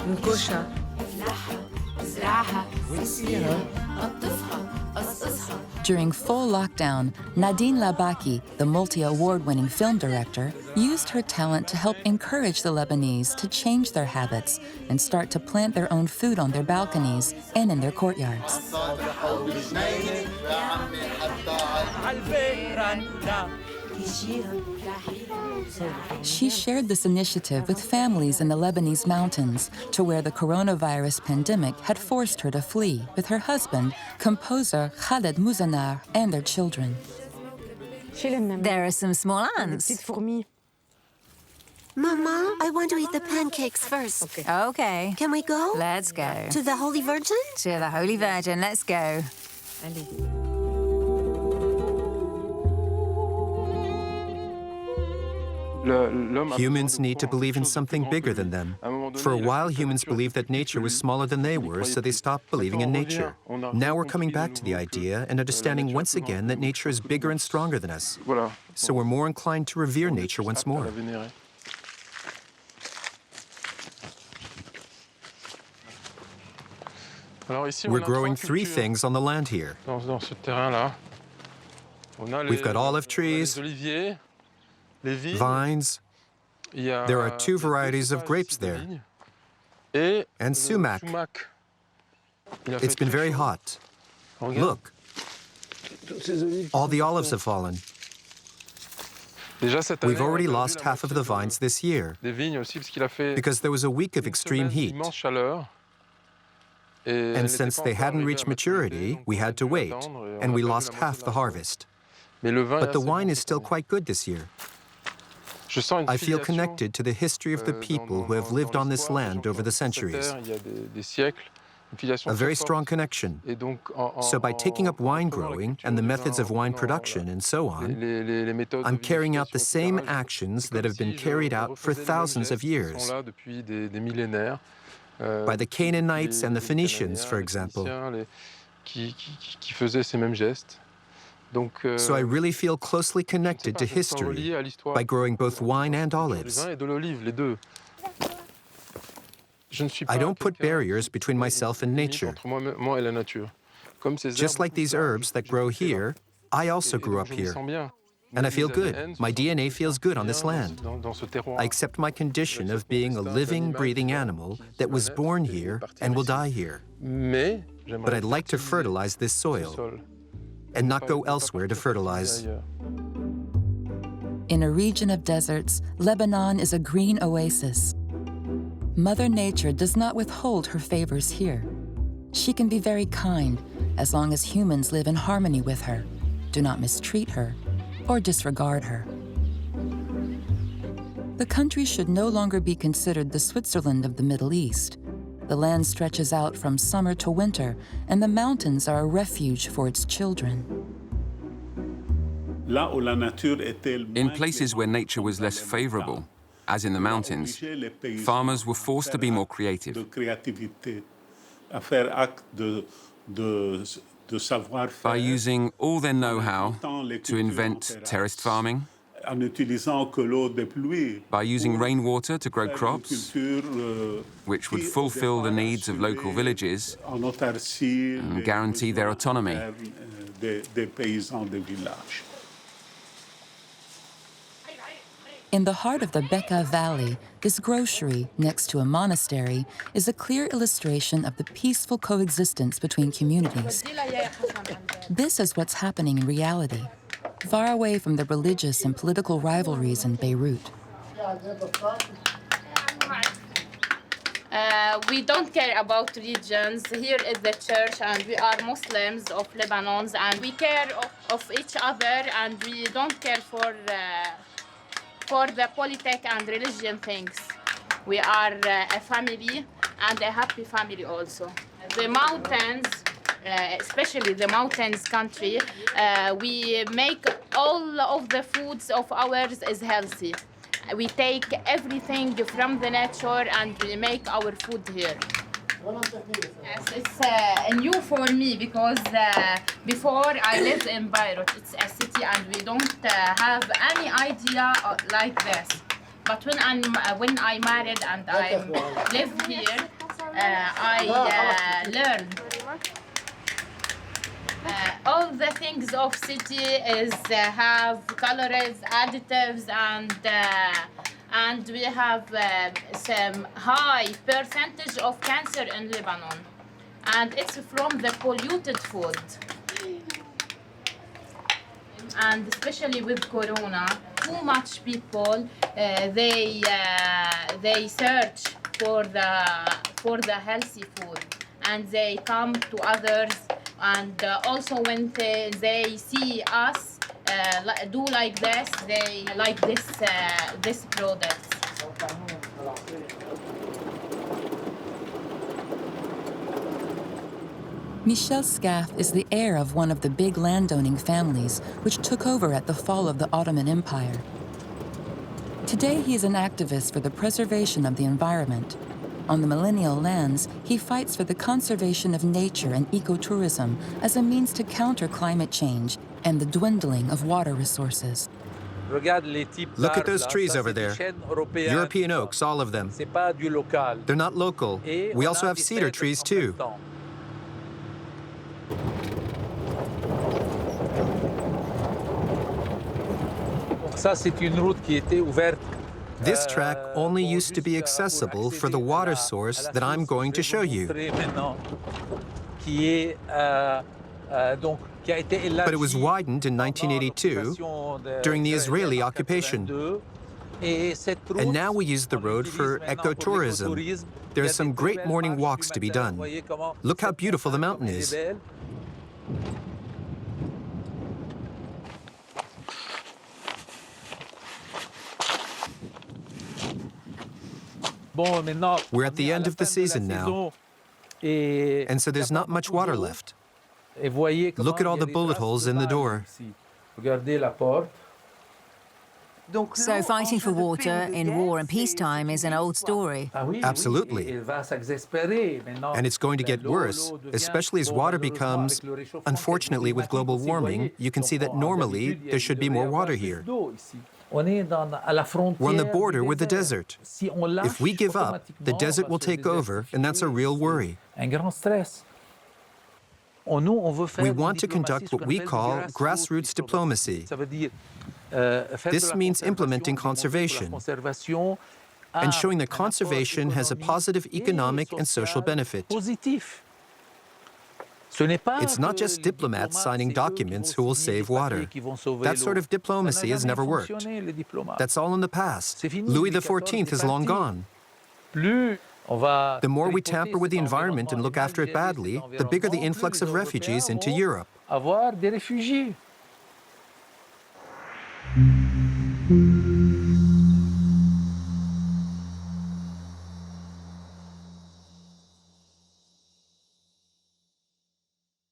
نكشها During full lockdown, Nadine Labaki, the multi-award-winning film director, used her talent to help encourage the Lebanese to change their habits and start to plant their own food on their balconies and in their courtyards. She shared this initiative with families in the Lebanese mountains to where the coronavirus pandemic had forced her to flee with her husband, composer Khaled Mouzanar, and their children. There are some small ants. Mama, I want to eat the pancakes first. Okay. Can we go? Let's go. To the Holy Virgin? To the Holy Virgin, let's go. Humans need to believe in something bigger than them. For a while, humans believed that nature was smaller than they were, so they stopped believing in nature. Now we're coming back to the idea and understanding once again that nature is bigger and stronger than us. So we're more inclined to revere nature once more. We're growing three things on the land here. We've got olive trees, vines, there are two varieties of grapes there, and sumac. It's been very hot. Look, all the olives have fallen. We've already lost half of the vines this year because there was a week of extreme heat. And since they hadn't reached maturity, we had to wait, and we lost half the harvest. But the wine is still quite good this year. I feel connected to the history of the people who have lived on this land over the centuries. A very strong connection. So by taking up wine growing and the methods of wine production and so on, I'm carrying out the same actions that have been carried out for thousands of years. By the Canaanites and the Phoenicians, for example. So I really feel closely connected to history by growing both wine and olives. I don't put barriers between myself and nature. Just like these herbs that grow here, I also grew up here. And I feel good. My DNA feels good on this land. I accept my condition of being a living, breathing animal that was born here and will die here. But I'd like to fertilize this soil and not go elsewhere to fertilize. In a region of deserts, Lebanon is a green oasis. Mother Nature does not withhold her favors here. She can be very kind as long as humans live in harmony with her, do not mistreat her, or disregard her. The country should no longer be considered the Switzerland of the Middle East. The land stretches out from summer to winter, and the mountains are a refuge for its children. In places where nature was less favorable, as in the mountains, farmers were forced to be more creative. By using all their know-how to invent terraced farming, by using rainwater to grow crops, which would fulfill the needs of local villages and guarantee their autonomy. In the heart of the Beqaa Valley, this grocery, next to a monastery, is a clear illustration of the peaceful coexistence between communities. This is what's happening in reality, far away from the religious and political rivalries in Beirut. We don't care about religions. Here is the church, and we are Muslims of Lebanon, and we care of each other, and we don't care for the politics and religion things. We are a family, and a happy family also. The mountains, especially the mountains country, we make all of the foods of ours is healthy. We take everything from the nature and we make our food here. Yes, it's new for me because before I lived in Beirut. It's a city and we don't have any idea like this. But when I married and I live here, I learned all the things of city is have colors, additives, and we have some high percentage of cancer in Lebanon, and it's from the polluted food. And especially with Corona, too much people they search for the healthy food, and they come to others. And also when they see us do like this, they like this product. Michel Scaff is the heir of one of the big landowning families which took over at the fall of the Ottoman Empire. Today he is an activist for the preservation of the environment. On the millennial lands, he fights for the conservation of nature and ecotourism as a means to counter climate change and the dwindling of water resources. Look at those trees over there. European oaks, all of them. They're not local. We also have cedar trees too. This track only used to be accessible for the water source that I'm going to show you. But it was widened in 1982 during the Israeli occupation. And now we use the road for ecotourism. There are some great morning walks to be done. Look how beautiful the mountain is. We're at the end of the season now, and so there's not much water left. Look at all the bullet holes in the door. So fighting for water in war and peacetime is an old story. Absolutely. And it's going to get worse, especially as water becomes, unfortunately with global warming, you can see that normally there should be more water here. We're on the border with the desert. If we give up, the desert will take over, and that's a real worry. We want to conduct what we call grassroots diplomacy. This means implementing conservation and showing that conservation has a positive economic and social benefit. It's not just diplomats signing documents who will save water. That sort of diplomacy has never worked. That's all in the past. Louis XIV is long gone. The more we tamper with the environment and look after it badly, the bigger the influx of refugees into Europe.